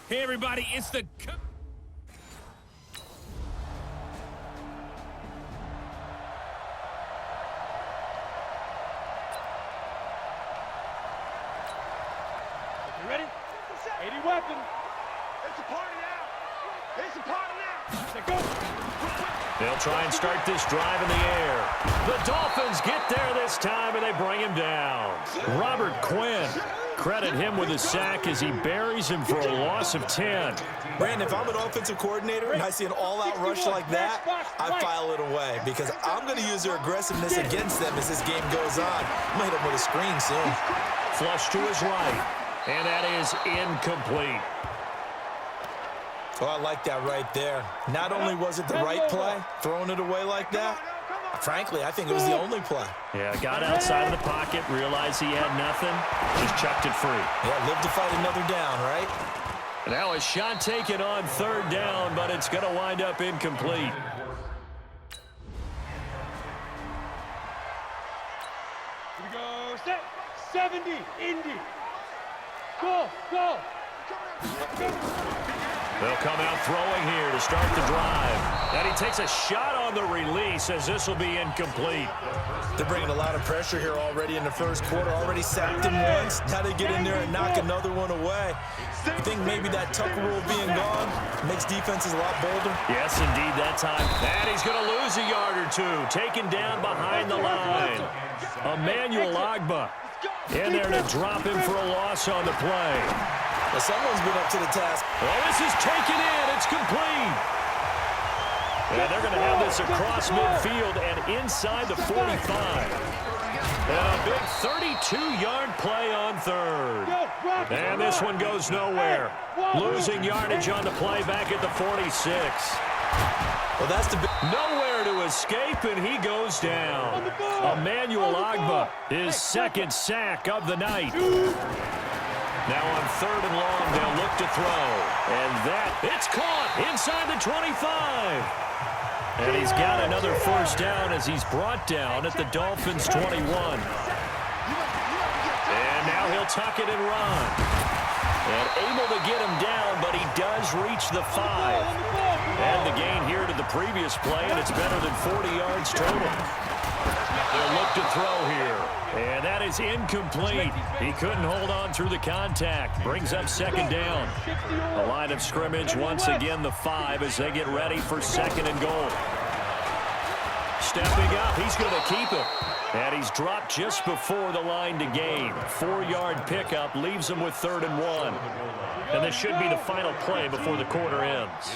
Hey, everybody, it's the... You ready? 80 weapon. It's a party now. It's a party now. Let's go. They'll try and start this drive in the air. The Dolphins get there this time, and they bring him down. Robert Quinn, credit him with a sack as he buries him for a loss of 10. Brandon, if I'm an offensive coordinator and I see an all-out rush like that, I file it away because I'm going to use their aggressiveness against them as this game goes on. I'm going to hit them with a screen soon. Flush to his right, and that is incomplete. Oh, I like that right there. Not only was it the right play, throwing it away like that, frankly, I think it was the only play. Yeah, got outside of the pocket, realized he had nothing, just chucked it free. Yeah, live to fight another down, right? Now a shot taken on third down, but it's going to wind up incomplete. Here we go. Set. 70. Indy. Go. Go. They'll come out throwing here to start the drive. And he takes a shot on the release as this will be incomplete. They're bringing a lot of pressure here already in the first quarter. Already sacked him once. Now they get in there and knock another one away. I think maybe that Tucker rule being gone makes defenses a lot bolder. Yes, indeed, that time. And he's going to lose a yard or two. Taken down behind the line. Emmanuel Ogbah in there to drop him for a loss on the play. Well, someone's been up to the task. Well, this is taken in. It's complete. And they're going to have this across midfield and inside the 45. And a big 32-yard play on third. And this one goes nowhere. Losing yardage on the play back at the 46. Well, that's the big... Nowhere to escape, and he goes down. Emmanuel Ogbah, his second sack of the night. Now on third and long, they'll look to throw. And it's caught inside the 25. And he's got another first down as he's brought down at the Dolphins' 21. And now he'll tuck it and run. And able to get him down, but he does reach the 5. And the gain here to the previous play, and it's better than 40 yards total. They'll look to throw here. And that is incomplete. He couldn't hold on through the contact. Brings up second down. The line of scrimmage, once again, the 5 as they get ready for second and goal. Stepping up, he's going to keep it. And he's dropped just before the line to gain. 4-yard pickup leaves him with third and 1. And this should be the final play before the quarter ends.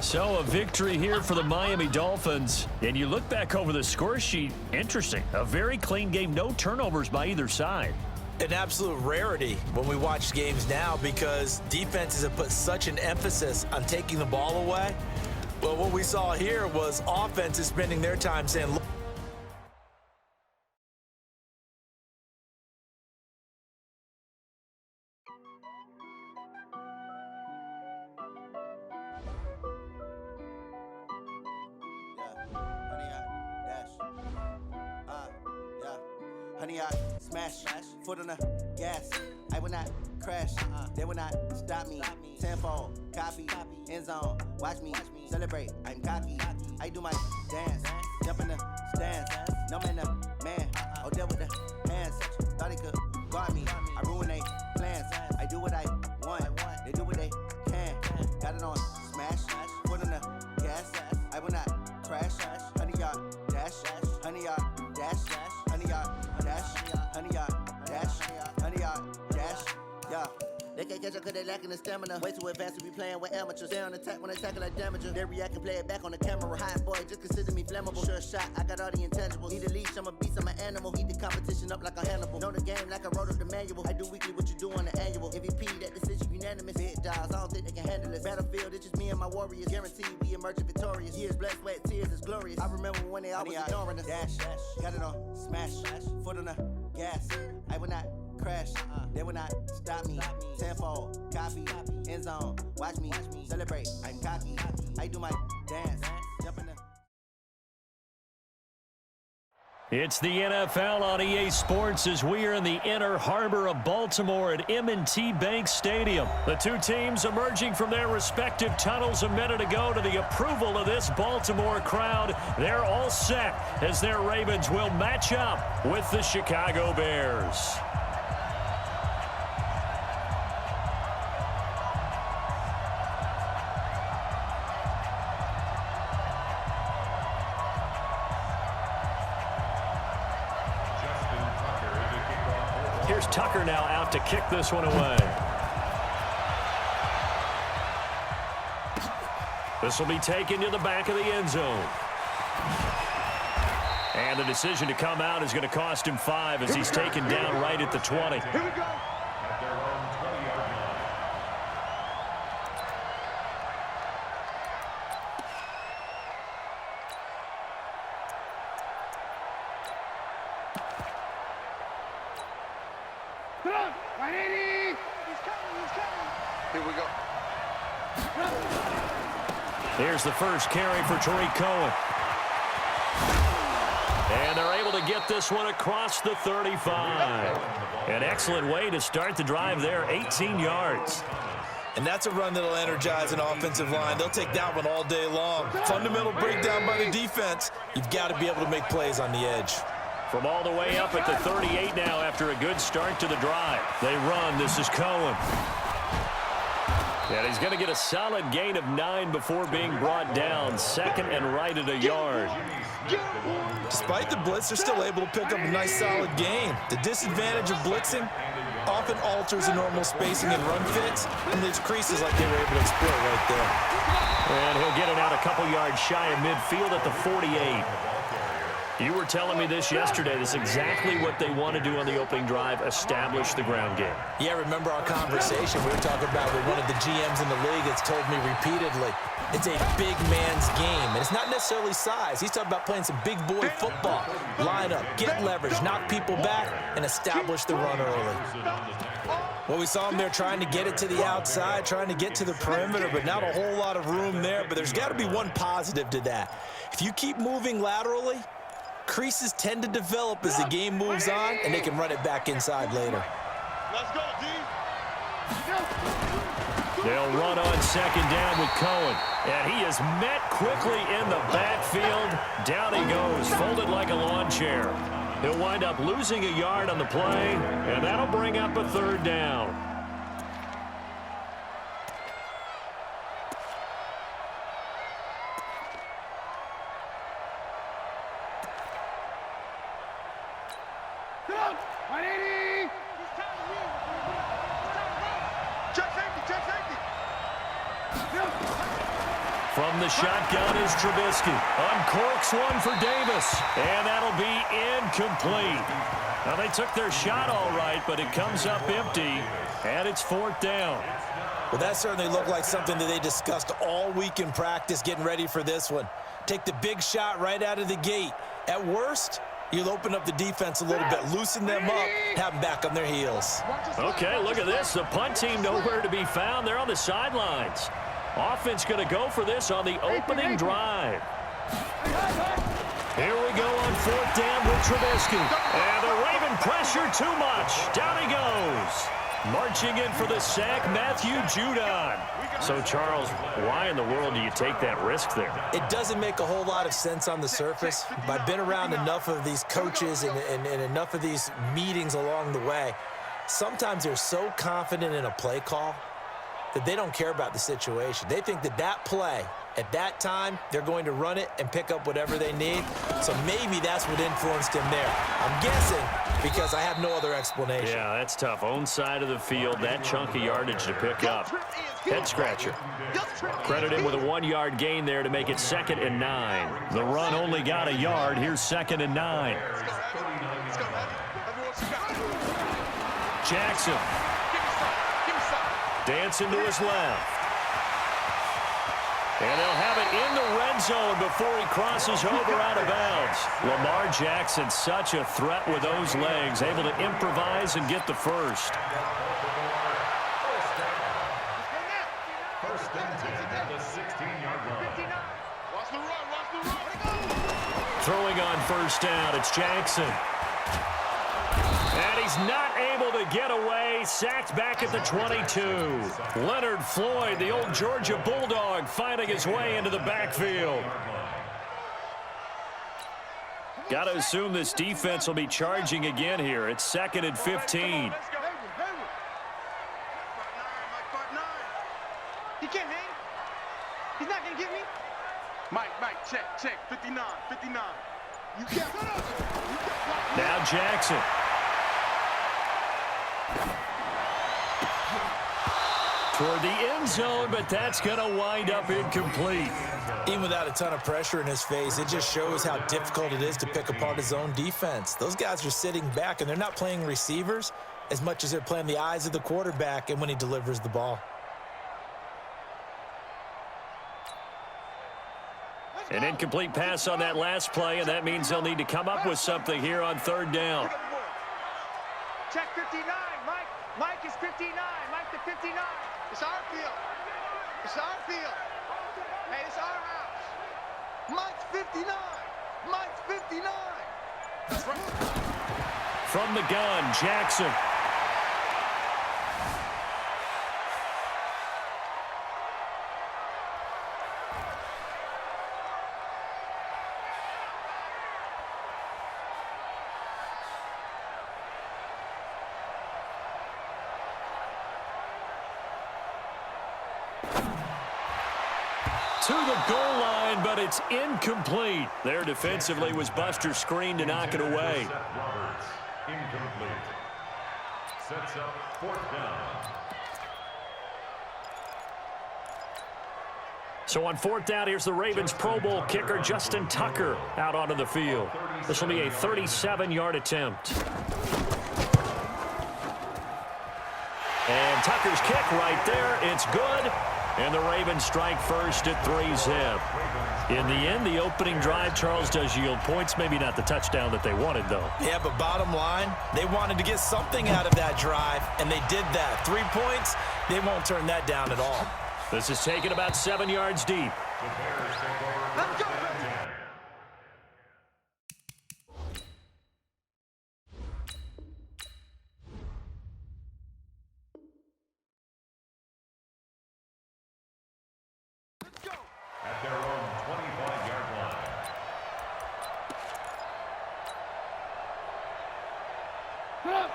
So a victory here for the Miami Dolphins. And you look back over the score sheet, interesting. A very clean game, no turnovers by either side. An absolute rarity when we watch games now because defenses have put such an emphasis on taking the ball away. Well, what we saw here was offenses spending their time saying, look, honey, I smash, foot on the gas. I will not crash, they will not stop me. Tenfold, copy, end zone, watch me celebrate. I'm cocky, I do my dance, jump in the stands. No man, man, oh, deal with the hands. Thought he could guard me, I ruin they plans. I do what I want, they do what they can. Got it on smash, foot on the gas. I will not crash, honey, yard dash, honey, yard dash, honey, yard dash, honey, yard dash, honey, yard dash, yeah. They can't catch up cause they lacking the stamina. Way too advanced to be playing with amateurs. They on attack when they tackle like damager. They react and play it back on the camera. Hot boy, just consider me flammable. Sure shot, I got all the intangibles. Need a leash, I'm a beast, I'm an animal. Heat the competition up like a Hannibal. Know the game like I wrote up the manual. I do weekly what you do on the annual. MVP, that decision unanimous. randomest. Big dogs, I don't think they can handle this. Battlefield, it's just me and my warriors. Guaranteed we emerging victorious. Years, blood, sweat, tears is glorious. I remember when they always ignoring us. Dash, got it on, smash, foot on the gas. I will not crash, they will not stop me. Tenfold, copy, end zone, watch me celebrate. I'm cocky, I do my dance, jump in the. It's the NFL on EA Sports as we are in the inner harbor of Baltimore at M&T Bank Stadium. The two teams emerging from their respective tunnels a minute ago to the approval of this Baltimore crowd. They're all set as their Ravens will match up with the Chicago Bears. Here's Tucker now out to kick this one away. This will be taken to the back of the end zone. And the decision to come out is going to cost him 5 as he's taken down right at the 20. Here we go. Here's the first carry for Tariq Cohen. And they're able to get this one across the 35. An excellent way to start the drive there, 18 yards. And that's a run that'll energize an offensive line. They'll take that one all day long. Fundamental breakdown by the defense. You've got to be able to make plays on the edge. From all the way up at the 38 now after a good start to the drive. They run. This is Cohen. And he's going to get a solid gain of 9 before being brought down. Second and right at a yard. Despite the blitz, they're still able to pick up a nice solid gain. The disadvantage of blitzing often alters the normal spacing and run fits, and there's creases like they were able to exploit right there. And he'll get it out a couple yards shy of midfield at the 48. You were telling me this yesterday. This is exactly what they want to do on the opening drive, establish the ground game. Yeah, remember our conversation we were talking about with one of the GMs in the league that's told me repeatedly, it's a big man's game, and it's not necessarily size. He's talking about playing some big boy football. Line up, get leverage, knock people back, and establish the run early. Well, we saw him there trying to get it to the outside, trying to get to the perimeter, but not a whole lot of room there. But there's got to be one positive to that. If you keep moving laterally, creases tend to develop as the game moves on, and they can run it back inside later. Let's go, D. They'll run on second down with Cohen. And he is met quickly in the backfield. Down he goes, folded like a lawn chair. He'll wind up losing a yard on the play, and that'll bring up a third down. From the shotgun is Trubisky. Uncorks one for Davis. And that'll be incomplete. Now, they took their shot all right, but it comes up empty, and it's fourth down. Well, that certainly looked like something that they discussed all week in practice getting ready for this one. Take the big shot right out of the gate. At worst, you'll open up the defense a little bit, loosen them up, have them back on their heels. Okay, look at this. The punt team nowhere to be found. They're on the sidelines. Offense going to go for this on the opening drive. Here we go on fourth down with Trubisky. And the Raven pressure too much. Down he goes. Marching in for the sack, Matthew Judon. So, Charles, why in the world do you take that risk there? It doesn't make a whole lot of sense on the surface. But I've been around enough of these coaches and enough of these meetings along the way. Sometimes they're so confident in a play call that they don't care about the situation. They think that that play, at that time, they're going to run it and pick up whatever they need. So maybe that's what influenced him there. I'm guessing because I have no other explanation. Yeah, that's tough. Own side of the field, that chunk of yardage to pick up. Head scratcher. Credit him with a 1-yard gain there to make it 2nd and 9. The run only got a yard. Here's 2nd and 9. Jackson. Dancing to his left. And they'll have it in the red zone before he crosses over out of bounds. Lamar Jackson, such a threat with those legs, able to improvise and get the first. First and 10 at the 16-yard line. Watch the run, watch the run. Throwing on first down, it's Jackson. And he's not able to get away. Sacked back at the 22. Leonard Floyd, the old Georgia Bulldog, finding his way into the backfield. Got to assume this defense will be charging again here. It's 2nd and 15. He can't hang. He's not going to get me. Mike, check. 59. You can't. Now Jackson. Toward the end zone, but that's going to wind up incomplete. Even without a ton of pressure in his face, it just shows how difficult it is to pick apart his own defense. Those guys are sitting back, and they're not playing receivers as much as they're playing the eyes of the quarterback and when he delivers the ball. An incomplete pass on that last play, and that means they'll need to come up with something here on 3rd down. Check 59, Mike. Mike is 59. Mike to 59. It's our field. It's our field. Hey, it's our house. Mike's 59. Mike's 59. That's right. From the gun, Jackson. To the goal line, but it's incomplete. There defensively was Buster screen to knock it away. Roberts, incomplete. Sets up 4th down. So on 4th down, here's the Ravens Pro Bowl kicker Justin Tucker out onto the field. This will be a 37-yard attempt. And Tucker's kick right there. It's good. And the Ravens strike first at 3-zip. In the end, the opening drive, Charles, does yield points. Maybe not the touchdown that they wanted, though. Yeah, but bottom line, they wanted to get something out of that drive, and they did that. 3 points, they won't turn that down at all. This is taken about 7 yards deep. The Bears take over. Let's go. At their own 25-yard line.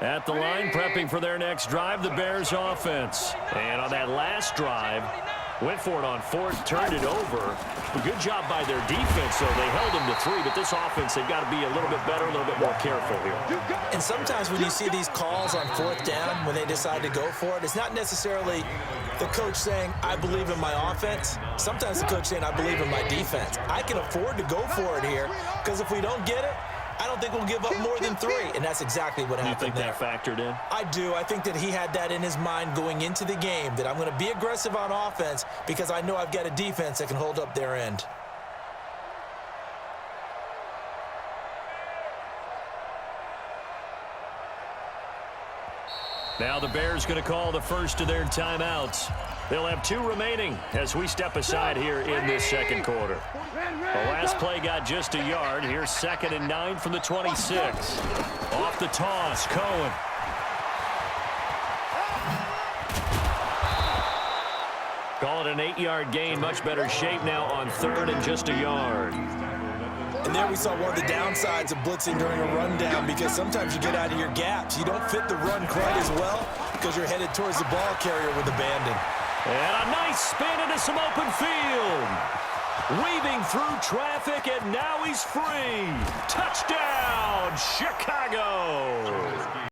At the line, prepping for their next drive, the Bears offense. And on that last drive, went for it on 4th, turned it over. A good job by their defense, though. They held them to 3, but this offense, they've got to be a little bit better, a little bit more careful here. And sometimes when you see these calls on 4th down, when they decide to go for it, it's not necessarily the coach saying, I believe in my offense. Sometimes the coach saying, I believe in my defense. I can afford to go for it here, because if we don't get it, I don't think we'll give up more than 3, and that's exactly what happened there. You think that factored in? I do. I think that he had that in his mind going into the game, that I'm going to be aggressive on offense because I know I've got a defense that can hold up their end. Now the Bears going to call the first of their timeouts. They'll have 2 remaining as we step aside here in this 2nd quarter. The last play got just a yard. Here's 2nd and 9 from the 26. Off the toss, Cohen. Call it an 8-yard gain. Much better shape now on 3rd and just a yard. And there we saw one of the downsides of blitzing during a rundown, because sometimes you get out of your gaps. You don't fit the run quite as well because you're headed towards the ball carrier with abandon. And a nice spin into some open field. Weaving through traffic, and now he's free. Touchdown, Chicago.